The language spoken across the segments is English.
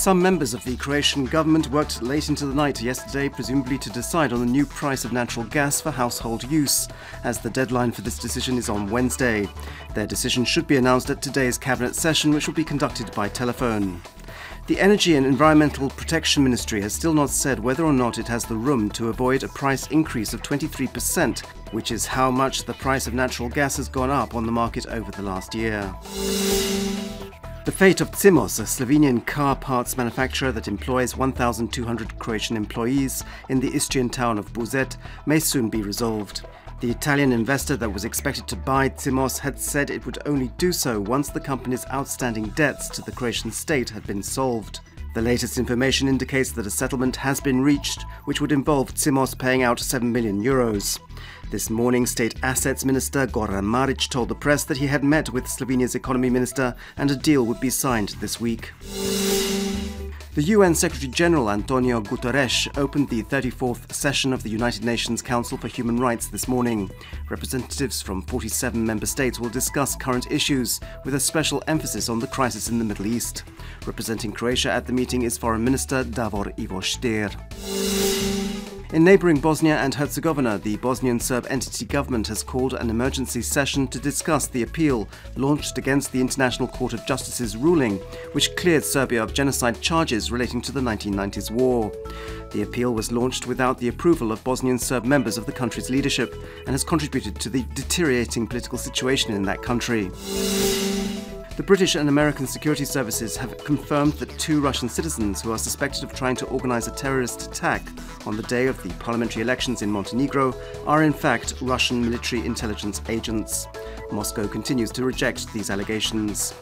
Some members of the Croatian government worked late into the night yesterday, presumably to decide on the new price of natural gas for household use, as the deadline for this decision is on Wednesday. Their decision should be announced at today's cabinet session, which will be conducted by telephone. The Energy and Environmental Protection Ministry has still not said whether or not it has the room to avoid a price increase of 23%, which is how much the price of natural gas has gone up on the market over the last year. The fate of Cimos, a Slovenian car parts manufacturer that employs 1,200 Croatian employees in the Istrian town of Buzet, may soon be resolved. The Italian investor that was expected to buy Cimos had said it would only do so once the company's outstanding debts to the Croatian state had been solved. The latest information indicates that a settlement has been reached, which would involve Cimos paying out €7 million. This morning, State Assets Minister Goran Maric told the press that he had met with Slovenia's economy minister and a deal would be signed this week. The UN Secretary-General Antonio Guterres opened the 34th session of the United Nations Council for Human Rights this morning. Representatives from 47 member states will discuss current issues, with a special emphasis on the crisis in the Middle East. Representing Croatia at the meeting is Foreign Minister Davor Ivo Stier. In neighbouring Bosnia and Herzegovina, the Bosnian Serb entity government has called an emergency session to discuss the appeal launched against the International Court of Justice's ruling, which cleared Serbia of genocide charges relating to the 1990s war. The appeal was launched without the approval of Bosnian Serb members of the country's leadership and has contributed to the deteriorating political situation in that country. The British and American security services have confirmed that 2 Russian citizens who are suspected of trying to organize a terrorist attack on the day of the parliamentary elections in Montenegro are in fact Russian military intelligence agents. Moscow continues to reject these allegations.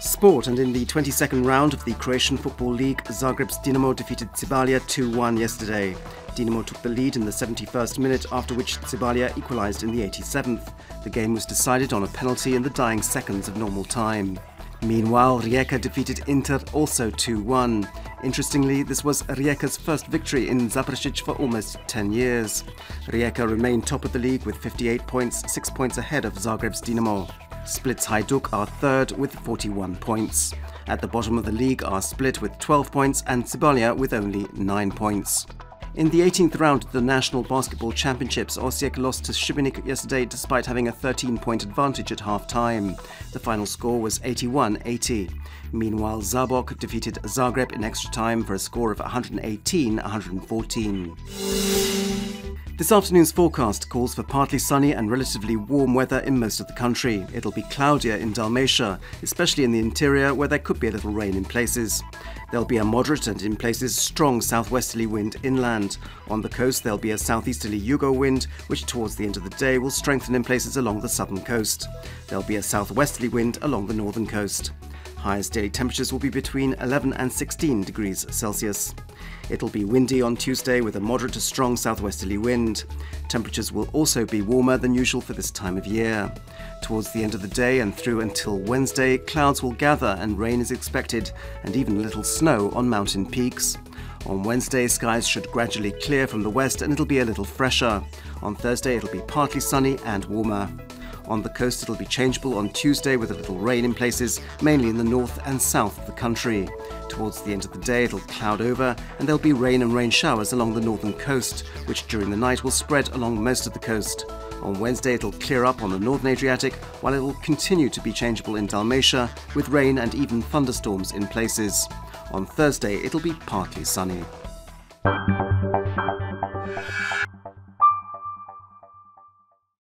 Sport, and in the 22nd round of the Croatian Football League, Zagreb's Dinamo defeated Cibalia 2-1 yesterday. Dinamo took the lead in the 71st minute, after which Cibalia equalised in the 87th. The game was decided on a penalty in the dying seconds of normal time. Meanwhile, Rijeka defeated Inter also 2-1. Interestingly, this was Rijeka's first victory in Zaprešić for almost 10 years. Rijeka remained top of the league with 58 points, 6 points ahead of Zagreb's Dinamo. Split's Hajduk are third with 41 points. At the bottom of the league are Split with 12 points and Cibalia with only 9 points. In the 18th round of the National Basketball Championships, Osijek lost to Šibenik yesterday despite having a 13-point advantage at half-time. The final score was 81-80. Meanwhile, Zabok defeated Zagreb in extra time for a score of 118-114. This afternoon's forecast calls for partly sunny and relatively warm weather in most of the country. It'll be cloudier in Dalmatia, especially in the interior where there could be a little rain in places. There'll be a moderate and in places strong southwesterly wind inland. On the coast there'll be a southeasterly Yugo wind, which towards the end of the day will strengthen in places along the southern coast. There'll be a southwesterly wind along the northern coast. Highest daily temperatures will be between 11 and 16 degrees Celsius. It'll be windy on Tuesday with a moderate to strong southwesterly wind. Temperatures will also be warmer than usual for this time of year. Towards the end of the day and through until Wednesday, clouds will gather and rain is expected, and even a little snow on mountain peaks. On Wednesday, skies should gradually clear from the west and it'll be a little fresher. On Thursday, it'll be partly sunny and warmer. On the coast, it'll be changeable on Tuesday with a little rain in places, mainly in the north and south of the country. Towards the end of the day, it'll cloud over and there'll be rain and rain showers along the northern coast, which during the night will spread along most of the coast. On Wednesday, it'll clear up on the northern Adriatic, while it will continue to be changeable in Dalmatia, with rain and even thunderstorms in places. On Thursday, it'll be partly sunny.